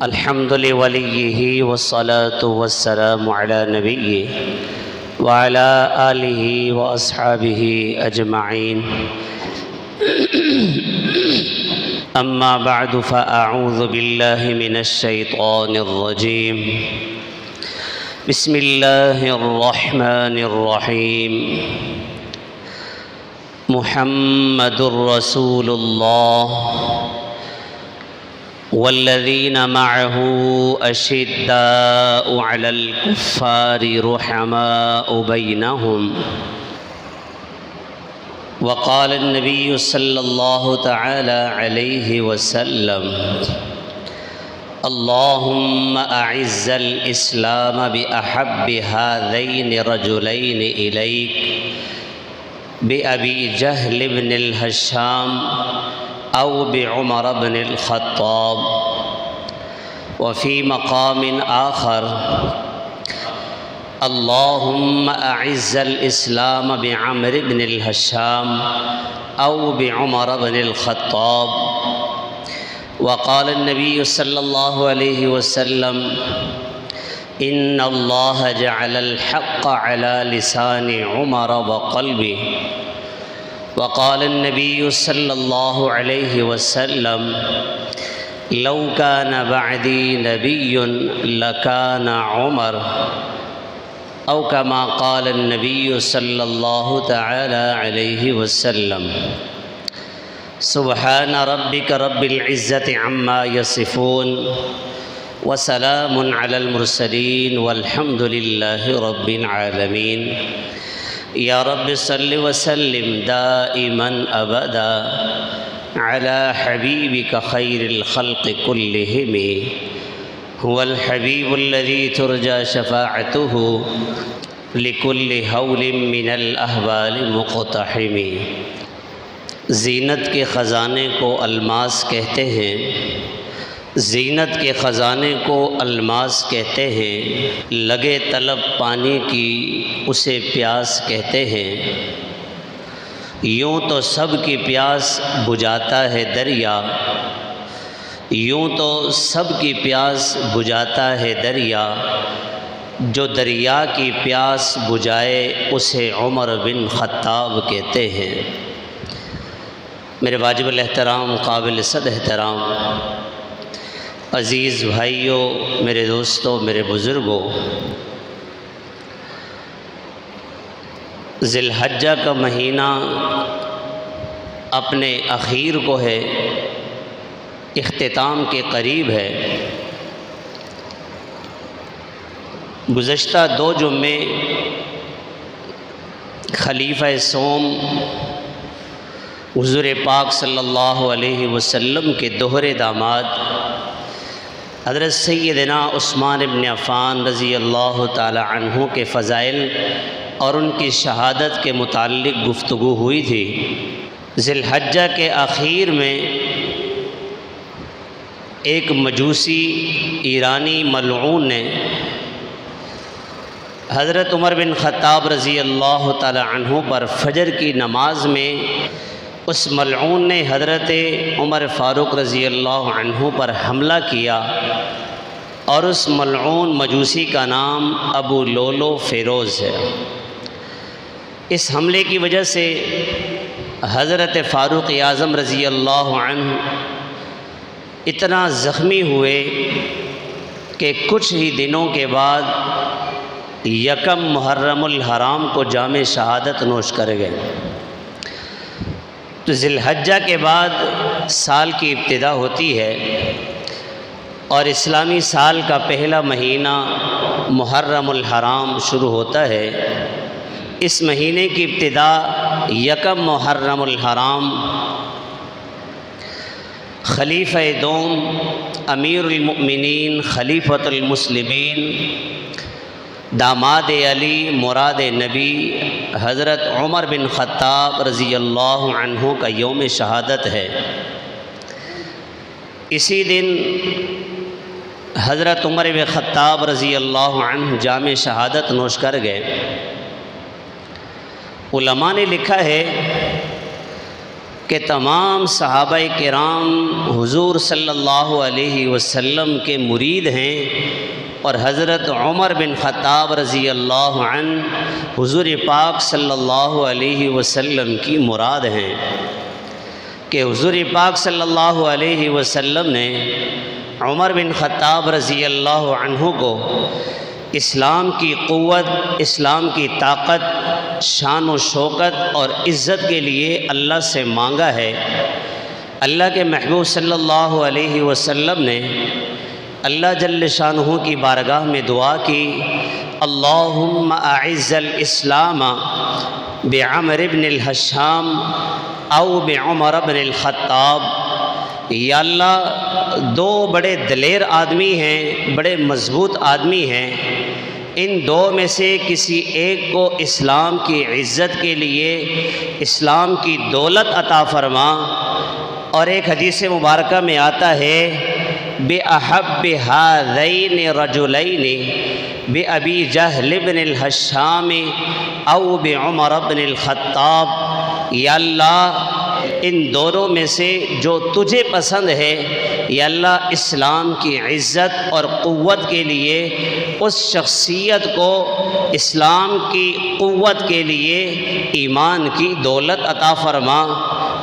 الحمد لوليه والصلاة والسلام على نبيه وعلى آله وأصحابه أجمعين. أما بعد فأعوذ بالله من الشيطان الرجيم. بسم الله الرحمن الرحيم. محمد رسول الله والذين معه أشداء على الكفار رحماء بينهم. وقال النبي صلى الله تعالى عليه وسلم: اللهم أعز الإسلام بأحب هذين الرجلين إليك، بأبي جهل بن الهشام أو بعمر بن الخطاب. وفي مقام آخر: اللهم أعز الإسلام بعمر بن الهشام أو بعمر بن الخطاب. وقال النبي صلى الله عليه وسلم: إن الله جعل الحق على لسان عمر وقلبه. وقال النبي صلى الله عليه وسلم: لو كان بعدي نبي لكان عمر، أو كما قال النبي صلى الله تعالى عليه وسلم. سبحان ربك رب العزة عما يصفون وسلام على المرسلين والحمد لله رب العالمين. یا رب صل وسلم دائما ابدا على حبیبک خیر الخلق كلهم. هو الحبیب الذي ترجى شفاعته لكل هول من الاحوال مقتحم. زینت کے خزانے کو الماس کہتے ہیں، زینت کے خزانے کو الماس کہتے ہیں، لگے طلب پانی کی اسے پیاس کہتے ہیں. یوں تو سب کی پیاس بجھاتا ہے دریا، یوں تو سب کی پیاس بجھاتا ہے دریا، جو دریا کی پیاس بجھائے اسے عمر بن خطاب کہتے ہیں. میرے واجب الاحترام، قابل صد احترام عزیز بھائیوں، میرے دوستوں، میرے بزرگوں، ذی الحجہ کا مہینہ اپنے اخیر کو ہے، اختتام کے قریب ہے. گزشتہ 2 جمعے خلیفہ سوم حضور پاک صلی اللہ علیہ وسلم کے دوہرے داماد حضرت سیدنا عثمان بن عفان رضی اللہ تعالی عنہ کے فضائل اور ان کی شہادت کے متعلق گفتگو ہوئی تھی. ذی الحجہ کے آخر میں ایک مجوسی ایرانی ملعون نے حضرت عمر بن خطاب رضی اللہ تعالی عنہ پر فجر کی نماز میں اس ملعون نے حضرت عمر فاروق رضی اللہ عنہ پر حملہ کیا، اور اس ملعون مجوسی کا نام ابو لولو فیروز ہے. اس حملے کی وجہ سے حضرت فاروق اعظم رضی اللہ عنہ اتنا زخمی ہوئے کہ کچھ ہی دنوں کے بعد یکم محرم الحرام کو جام شہادت نوش کر گئے. تو ذی الحجہ کے بعد سال کی ابتدا ہوتی ہے، اور اسلامی سال کا پہلا مہینہ محرم الحرام شروع ہوتا ہے. اس مہینے کی ابتدا یکم محرم الحرام خلیفہ دوم امیر المؤمنین خلیفۃ المسلمین داماد علی مراد نبی حضرت عمر بن خطاب رضی اللہ عنہ کا یوم شہادت ہے. اسی دن حضرت عمر بن خطاب رضی اللہ عنہ جام شہادت نوش کر گئے. علماء نے لکھا ہے کہ تمام صحابہ کرام حضور صلی اللہ علیہ وسلم کے مرید ہیں، اور حضرت عمر بن خطاب رضی اللہ عنہ حضور پاک صلی اللہ علیہ وسلم کی مراد ہیں، کہ حضور پاک صلی اللہ علیہ وسلم نے عمر بن خطاب رضی اللہ عنہ کو اسلام کی قوت، اسلام کی طاقت، شان و شوکت اور عزت کے لیے اللہ سے مانگا ہے۔ اللہ کے محبوب صلی اللہ علیہ وسلم نے اللہ جل شانہ کی بارگاہ میں دعا کی، اللہم اعز الاسلام بعمر بن الحشام او بعمر بن الخطاب۔ یا اللہ، دو بڑے دلیر آدمی ہیں، بڑے مضبوط آدمی ہیں، ان دو میں سے کسی ایک کو اسلام کی عزت کے لیے اسلام کی دولت عطا فرما۔ اور ایک حدیث مبارکہ میں آتا ہے، بِأَحَبِّ هَذَيْنِ رَجُلَيْنِ بِأَبِي جَهْلِ بْنِ الْحَشَّامِ اَوْ بِعُمَرَ بْنِ الْخَطَّابِ۔ یا اللہ، ان دونوں میں سے جو تجھے پسند ہے، یا اللہ، اسلام کی عزت اور قوت کے لیے اس شخصیت کو اسلام کی قوت کے لیے ایمان کی دولت عطا فرما۔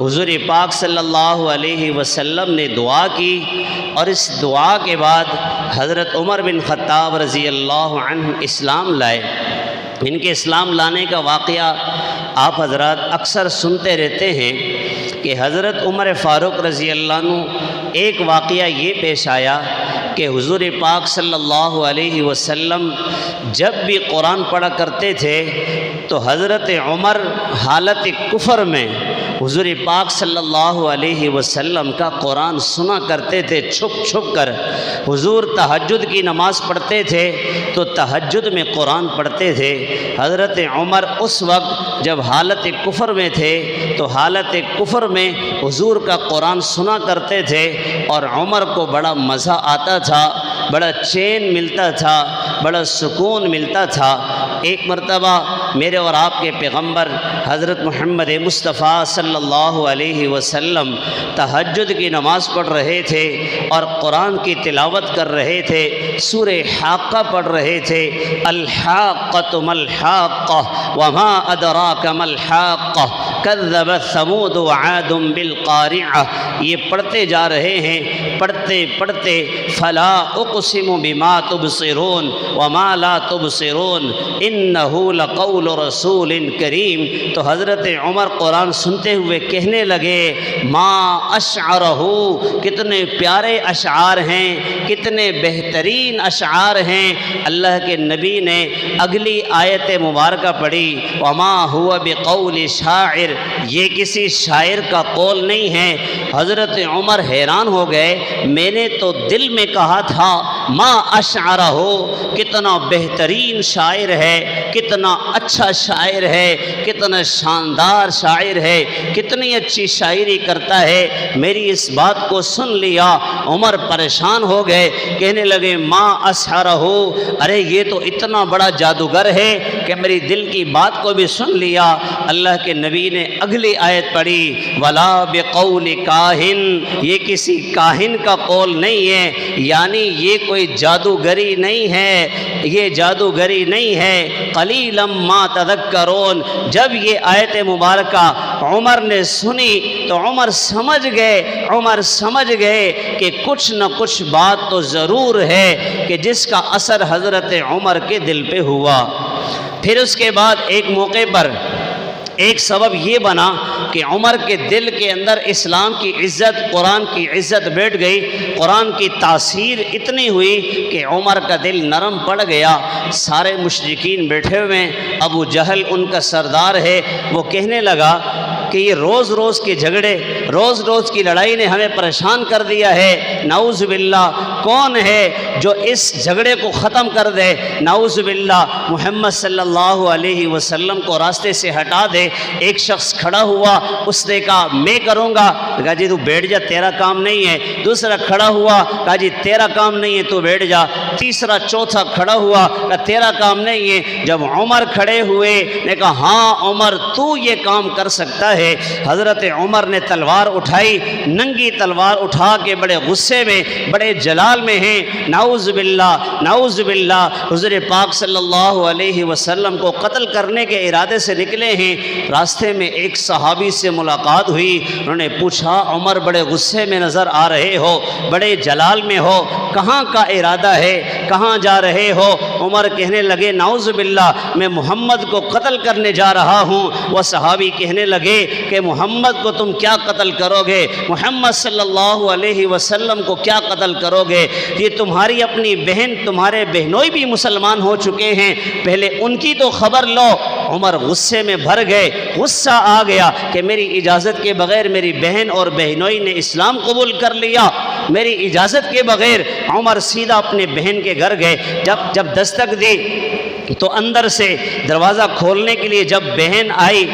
حضور پاک صلی اللہ علیہ وسلم نے دعا کی، اور اس دعا کے بعد حضرت عمر بن خطاب رضی اللہ عنہ اسلام لائے۔ ان کے اسلام لانے کا واقعہ آپ حضرات اکثر سنتے رہتے ہیں کہ حضرت عمر فاروق رضی اللہ عنہ ایک واقعہ یہ پیش آیا کہ حضور پاک صلی اللہ علیہ وسلم جب بھی قرآن پڑھا کرتے تھے تو حضرت عمر حالت کفر میں حضور پاک صلی اللہ علیہ وسلم کا قرآن سنا کرتے تھے چھپ چھپ کر۔ حضور تہجد کی نماز پڑھتے تھے تو تہجد میں قرآن پڑھتے تھے۔ حضرت عمر اس وقت جب حالت کفر میں تھے تو حالت کفر میں حضور کا قرآن سنا کرتے تھے، اور عمر کو بڑا مزہ آتا تھا، بڑا چین ملتا تھا، بڑا سکون ملتا تھا۔ ایک مرتبہ میرے اور آپ کے پیغمبر حضرت محمد مصطفیٰ صلی اللہ علیہ وسلم تہجد کی نماز پڑھ رہے تھے اور قرآن کی تلاوت کر رہے تھے، سورہ حاقہ پڑھ رہے تھے، الحاقۃ ما الحاقہ وما ادراک ما الحاقہ کذبت ثمود وعاد بالقارعہ۔ یہ پڑھتے جا رہے ہیں، پڑھتے پڑھتے فلا اقسم بما تبصرون وما لا تبصرون انہ لقول رسول کریم۔ تو حضرت عمر قرآن سنتے ہوئے کہنے لگے، ما اشعرہ، کتنے پیارے اشعار ہیں، کتنے بہترین اشعار ہیں۔ اللہ کے نبی نے اگلی آیت مبارکہ پڑھی، وما ہوا بقول شاعر، یہ کسی شاعر کا قول نہیں ہے۔ حضرت عمر حیران ہو گئے، میں نے تو دل میں کہا تھا ما اشعرہ، کتنا بہترین شاعر ہے، کتنا اچھا شاعر ہے، کتنا شاندار شاعر ہے، کتنی اچھی شاعری کرتا ہے۔ میری اس بات کو سن لیا، عمر پریشان ہو گئے، کہنے لگے ما اشعرہ، ارے یہ تو اتنا بڑا جادوگر ہے کہ میری دل کی بات کو بھی سن لیا۔ اللہ کے نبی نے اگلی آیت پڑھی، ولا بقول کاہن، یہ کسی کاہن کا قول نہیں ہے، یعنی یہ کوئی جادوگری نہیں ہے، یہ جادوگری نہیں ہے۔ قلیلا ما تذکرون۔ جب یہ آیت مبارکہ عمر نے سنی تو عمر سمجھ گئے کہ کچھ نہ کچھ بات تو ضرور ہے کہ جس کا اثر حضرت عمر کے دل پہ ہوا۔ پھر اس کے بعد ایک موقع پر ایک سبب یہ بنا کہ عمر کے دل کے اندر اسلام کی عزت، قرآن کی عزت بیٹھ گئی، قرآن کی تاثیر اتنی ہوئی کہ عمر کا دل نرم پڑ گیا۔ سارے مشرکین بیٹھے ہوئے ہیں، ابو جہل ان کا سردار ہے، وہ کہنے لگا کہ یہ روز روز کے جھگڑے، روز روز کی لڑائی نے ہمیں پریشان کر دیا ہے، نعوذ باللہ، کون ہے جو اس جھگڑے کو ختم کر دے؟ نعوذ باللہ محمد صلی اللہ علیہ وسلم کو راستے سے ہٹا دے۔ ایک شخص کھڑا ہوا، اس نے کہا میں کروں گا، کہا جی تو بیٹھ جا، تیرا کام نہیں ہے۔ دوسرا کھڑا ہوا، کہا جی تیرا کام نہیں ہے تو بیٹھ جا۔ تیسرا چوتھا کھڑا ہوا، کہا تیرا کام نہیں ہے۔ جب عمر کھڑے ہوئے نے کہا ہاں عمر تو یہ کام کر سکتا ہے۔ حضرت عمر نے تلوار اٹھائی، ننگی تلوار اٹھا کے بڑے غصے میں، بڑے جلال میں ہیں، نعوذ باللہ نعوذ باللہ حضور پاک صلی اللہ علیہ وسلم کو قتل کرنے کے ارادے سے نکلے ہیں۔ راستے میں ایک صحابی سے ملاقات ہوئی، انہوں نے پوچھا عمر بڑے غصے میں نظر آ رہے ہو، بڑے جلال میں ہو، کہاں کا ارادہ ہے، کہاں جا رہے ہو؟ عمر کہنے لگے نعوذ باللہ میں محمد کو قتل کرنے جا رہا ہوں۔ وہ صحابی کہنے لگے کہ محمد کو تم کیا قتل کرو گے؟ محمد صلی اللہ علیہ وسلم کو کیا قتل کرو گے؟ یہ تمہاری اپنی بہن، تمہارے بہنوئی بھی مسلمان ہو چکے ہیں، پہلے ان کی تو خبر لو۔ عمر غصے میں بھر گئے، غصہ آ گیا کہ میری اجازت کے بغیر میری بہن اور بہنوئی نے اسلام قبول کر لیا، میری اجازت کے بغیر۔ عمر سیدھا اپنے بہن کے گھر گئے، جب دستک دی تو اندر سے دروازہ کھولنے کے لیے جب بہن آئی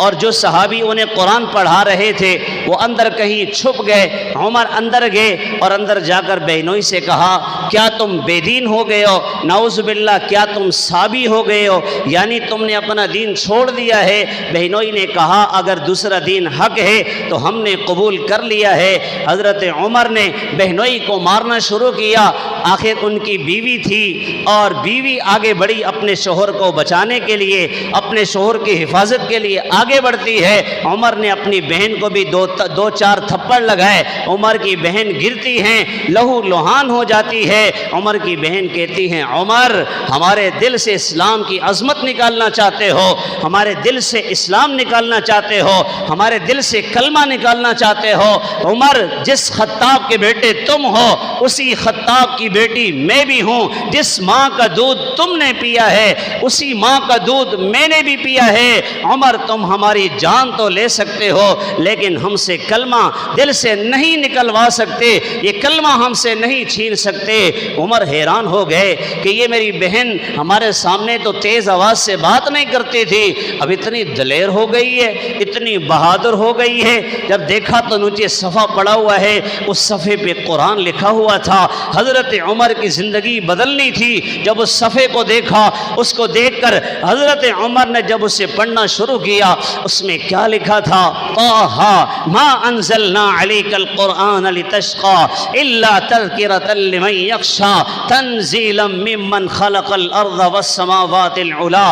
اور جو صحابی انہیں قرآن پڑھا رہے تھے وہ اندر کہیں چھپ گئے، عمر اندر گئے اور اندر جا کر بہنوئی سے کہا کیا تم بے دین ہو گئے ہو؟ نعوذ باللہ کیا تم صابی ہو گئے ہو؟ یعنی تم نے اپنا دین چھوڑ دیا ہے۔ بہنوئی نے کہا اگر دوسرا دین حق ہے تو ہم نے قبول کر لیا ہے۔ حضرت عمر نے بہنوئی کو مارنا شروع کیا، آخر ان کی بیوی تھی اور بیوی آگے بڑھی اپنے شوہر کو بچانے کے لیے، اپنے شوہر کی حفاظت کے لیے آگے بڑھتی ہے۔ عمر نے اپنی بہن کو بھی دو چار تھپڑ لگائے، عمر کی بہن گرتی ہیں، لہو لہان ہو جاتی ہے۔ عمر کی بہن کہتی ہیں عمر ہمارے دل سے اسلام کی عظمت نکالنا چاہتے ہو، ہمارے دل سے اسلام نکالنا چاہتے ہو، ہمارے دل سے کلمہ نکالنا چاہتے ہو۔ عمر جس خطاب کے بیٹے تم ہو اسی خطاب کی بیٹی میں بھی ہوں، جس ماں کا دودھ تم نے پیا ہے اسی ماں کا دودھ میں نے بھی پیا ہے۔ عمر تم ہماری جان تو لے سکتے ہو لیکن ہم سے کلمہ دل سے نہیں نکلوا سکتے، یہ کلمہ ہم سے نہیں چھین سکتے۔ عمر حیران ہو گئے کہ یہ میری بہن ہمارے سامنے تو تیز آواز سے بات نہیں کرتی تھی، اب اتنی دلیر ہو گئی ہے، اتنی بہادر ہو گئی ہے۔ جب دیکھا تو نیچے صفحہ پڑا ہوا ہے، اس صفحے پہ قرآن لکھا ہوا تھا۔ حضرت عمر کی زندگی بدلنی تھی۔ جب اس صفحے کو دیکھا، اس کو دیکھ کر حضرت عمر نے جب اسے پڑھنا شروع کیا، اس میں کیا لکھا تھا؟ طٰہٰ ما انزلنا علیک القرآن لتشقى الا تذکرۃ لمن یخشی تنزیلا ممن خلق الارض والسماوات العلی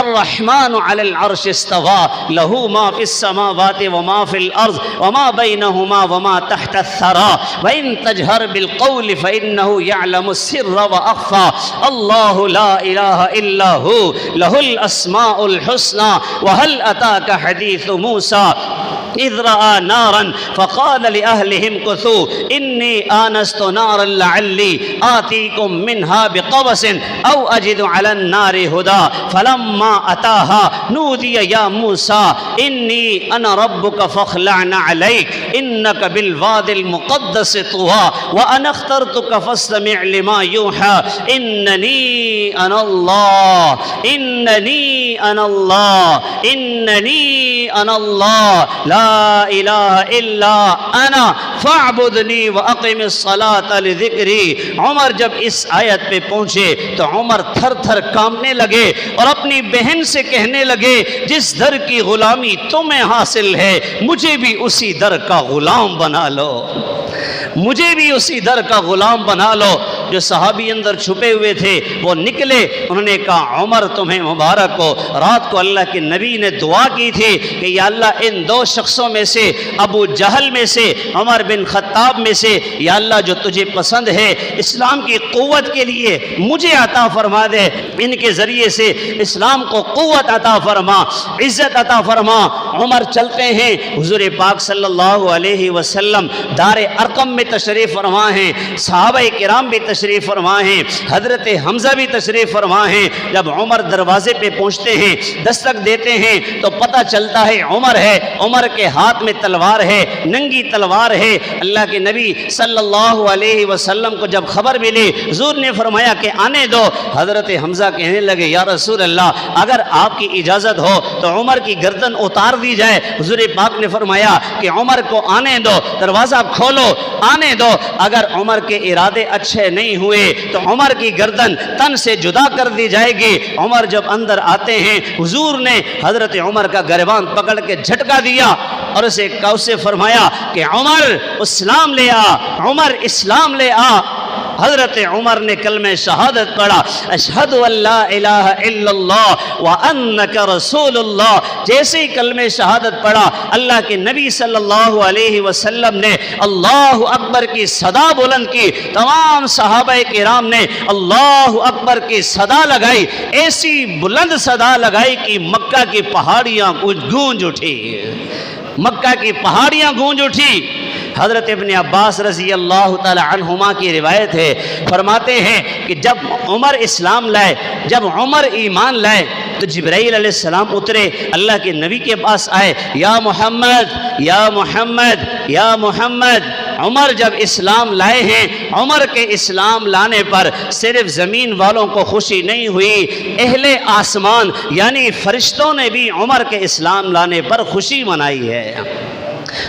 الرحمن علی العرش استوى له ما فی السماوات وما فی الارض وما بینہما وما تحت الثری وان تجہر بالقول فانه يعلم السر واخفى اللہ لا الہ الا هو له الاسماء الحسنى وهل اتاک حدیث موسیٰ اذ رأى نارا فقال لأهلهم كثوا إني آنست نارا لعلي آتيكم منها بقبس أو أجد على النار هدى فلما أتاها نودي يا موسى إني أنا ربك فاخلع عليك إنك بالواد المقدس طوى وأنا اخترتك فاستمع لما يوحى إنني أنا الله إنني أنا الله إنني أنا الله لا الہ الا انا فاعبدنی واقم الصلاۃ لذکری۔ عمر جب اس آیت پہ پہنچے تو عمر تھر تھر کانپنے لگے اور اپنی بہن سے کہنے لگے جس در کی غلامی تمہیں حاصل ہے مجھے بھی اسی در کا غلام بنا لو، مجھے بھی اسی در کا غلام بنا لو۔ جو صحابی اندر چھپے ہوئے تھے وہ نکلے، انہوں نے کہا عمر تمہیں مبارک ہو، رات کو اللہ کے نبی نے دعا کی تھی کہ یا اللہ ان دو شخصوں میں سے، ابو جہل میں سے، عمر بن خطاب میں سے، یا اللہ جو تجھے پسند ہے اسلام کی قوت کے لیے مجھے عطا فرما دے، ان کے ذریعے سے اسلام کو قوت عطا فرما، عزت عطا فرما۔ عمر چلتے ہیں، حضور پاک صلی اللہ علیہ وسلم دار ارقم میں تشریف فرما ہیں، صحابہ کرام بھی تشریف فرما ہیں، حضرت حمزہ بھی تشریف فرما ہیں۔ جب عمر دروازے پہ پہنچتے ہیں، دستک دیتے ہیں تو پتہ چلتا ہے عمر ہے۔ عمر کے ہاتھ میں تلوار ہے، ننگی تلوار ہے۔ اللہ کے نبی صلی اللہ علیہ وسلم کو جب خبر ملی، حضور نے فرمایا کہ آنے دو۔ حضرت حمزہ کہنے لگے یا رسول اللہ اگر آپ کی اجازت ہو تو عمر کی گردن اتار دی جائے۔ حضور پاک نے فرمایا کہ عمر کو آنے دو، دروازہ کھولو، آنے دو۔ اگر عمر کے ارادے اچھے نہیں ہوئے تو عمر کی گردن تن سے جدا کر دی جائے گی۔ عمر جب اندر آتے ہیں، حضور نے حضرت عمر کا گریبان پکڑ کے جھٹکا دیا اور اسے فرمایا کہ عمر اسلام لے آ، عمر اسلام لے آ۔ حضرت عمر نے کلمہ شہادت پڑھا، اشہد ان لا الہ الا اللہ وانک رسول اللہ۔ جیسے ہی کلمہ شہادت پڑھا، اللہ کے نبی صلی اللہ علیہ وسلم نے اللہ اکبر کی صدا بلند کی۔ تمام صحابہ کرام نے اللہ اکبر کی صدا لگائی، ایسی بلند صدا لگائی کہ مکہ کی پہاڑیاں گونج اٹھی، مکہ کی پہاڑیاں گونج اٹھی۔ حضرت ابن عباس رضی اللہ تعالی عنہما کی روایت ہے، فرماتے ہیں کہ جب عمر اسلام لائے، جب عمر ایمان لائے تو جبرائیل علیہ السلام اترے، اللہ کے نبی کے پاس آئے، یا محمد یا محمد یا محمد۔ عمر جب اسلام لائے ہیں، عمر کے اسلام لانے پر صرف زمین والوں کو خوشی نہیں ہوئی، اہل آسمان یعنی فرشتوں نے بھی عمر کے اسلام لانے پر خوشی منائی ہے۔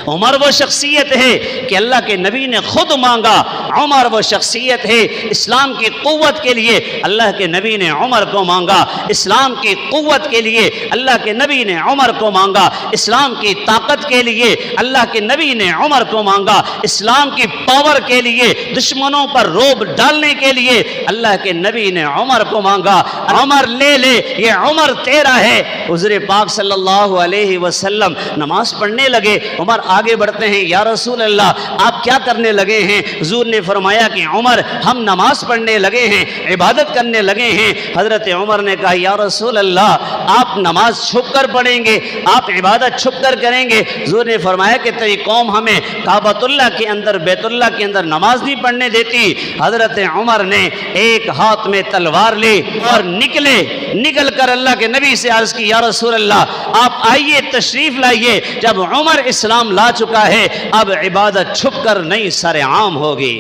عمر وہ شخصیت ہے کہ اللہ کے نبی نے خود مانگا، عمر وہ شخصیت ہے اسلام کی قوت کے لیے اللہ کے نبی نے عمر کو مانگا، اسلام کی قوت کے لیے اللہ کے نبی نے عمر کو مانگا، اسلام کی طاقت کے لیے اللہ کے نبی نے عمر کو مانگا، اسلام کی پاور کے لیے دشمنوں پر روب ڈالنے کے لیے اللہ کے نبی نے عمر کو مانگا۔ عمر لے لے، یہ عمر تیرا ہے۔ حضور پاک صلی اللہ علیہ وسلم نماز پڑھنے لگے، عمر آگے بڑھتے ہیں، یا رسول اللہ آپ کیا کرنے لگے ہیں؟ حضور نے فرمایا کہ عمر ہم نماز پڑھنے لگے ہیں، عبادت کرنے لگے ہیں۔ حضرت عمر نے کہا یا رسول اللہ آپ نماز چھپ کر پڑھیں گے، آپ عبادت چھپ کر کریں گے؟ حضور نے فرمایا کہ تیری قوم ہمیں کعبۃ اللہ کے اندر، بیت اللہ کے اندر نماز نہیں پڑھنے دیتی۔ حضرت عمر نے ایک ہاتھ میں تلوار لی اور نکل کر اللہ کے نبی سے عرض کی یا رسول اللہ آپ آئیے، تشریف لائیے۔ جب عمر اسلام لا چکا ہے اب عبادت چھپ کر نہیں سر عام ہوگی۔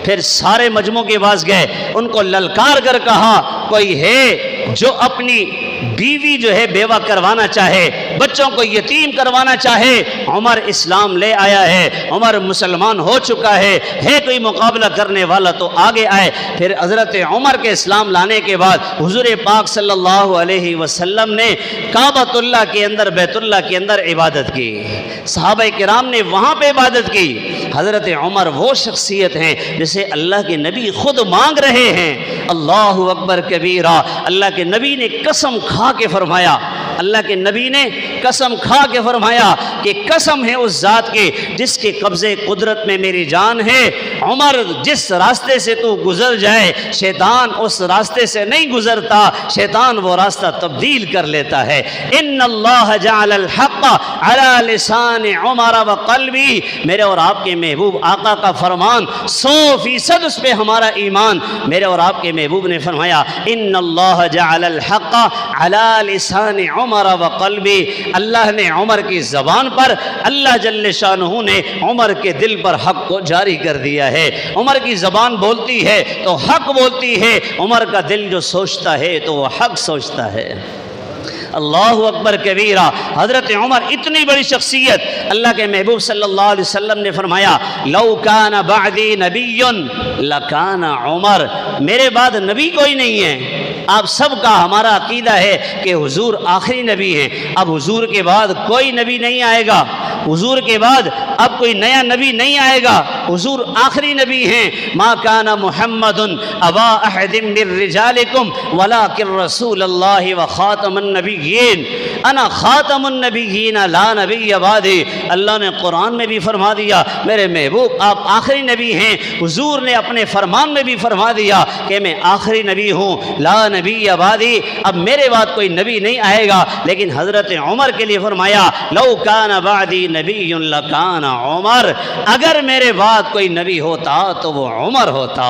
پھر سارے مجمع کے پاس گئے، ان کو للکار کر کہا کوئی ہے جو اپنی بیوی جو ہے بیوہ کروانا چاہے، بچوں کو یتیم کروانا چاہے؟ عمر اسلام لے آیا ہے، عمر مسلمان ہو چکا ہے کوئی مقابلہ کرنے والا تو آگے آئے۔ پھر حضرت عمر کے اسلام لانے کے بعد حضور پاک صلی اللہ علیہ وسلم نے کعبۃ اللہ کے اندر، بیت اللہ کے اندر عبادت کی، صحابہ کرام نے وہاں پہ عبادت کی۔ حضرت عمر وہ شخصیت ہیں جسے اللہ کے نبی خود مانگ رہے ہیں۔ اللہ اکبر کبیرہ، اللہ کے نبی نے قسم کھا کے فرمایا، اللہ کے نبی نے قسم کھا کے فرمایا کہ قسم ہے اس ذات کی جس کے قبضے قدرت میں میری جان ہے، عمر جس راستے سے تو گزر جائے شیطان اس راستے سے نہیں گزرتا، شیطان وہ راستہ تبدیل کر لیتا ہے۔ ان اللہ جعل الحق علی لسان عمر وقلبی، میرے اور آپ کے محبوب آقا کا فرمان 100% اس پہ ہمارا ایمان۔ میرے اور آپ کے محبوب نے فرمایا ان اللہ جعل الحق علی لسان عمر وقلبی، اللہ نے عمر کی زبان پر، اللہ جل شانہ نے عمر کے دل پر حق کو جاری کر دیا ہے۔ عمر کی زبان بولتی ہے تو حق بولتی ہے، عمر کا دل جو سوچتا ہے تو وہ حق سوچتا ہے۔ اللہ اکبر کبیرہ، حضرت عمر اتنی بڑی شخصیت، اللہ کے محبوب صلی اللہ علیہ وسلم نے فرمایا لو کان بعدی نبی لکان عمر، میرے بعد نبی کوئی نہیں ہے۔ آپ سب کا ہمارا عقیدہ ہے کہ حضور آخری نبی ہیں، اب حضور کے بعد کوئی نبی نہیں آئے گا، حضور کے بعد اب کوئی نیا نبی نہیں آئے گا، حضور آخری نبی ہیں۔ ما کان محمد ابا احد من رجالکم ولکن رسول اللہ وخاتم النبیین، انا خاتم النبیین لا نبی بعدی۔ اللہ نے قرآن میں بھی فرما دیا میرے محبوب آپ آخری نبی ہیں، حضور نے اپنے فرمان میں بھی فرما دیا کہ میں آخری نبی ہوں، لا نبی بعدی، اب میرے بعد کوئی نبی نہیں آئے گا۔ لیکن حضرت عمر کے لیے فرمایا لو کان بعدی نبی لکان عمر، اگر میرے بعد کوئی نبی ہوتا تو وہ عمر ہوتا۔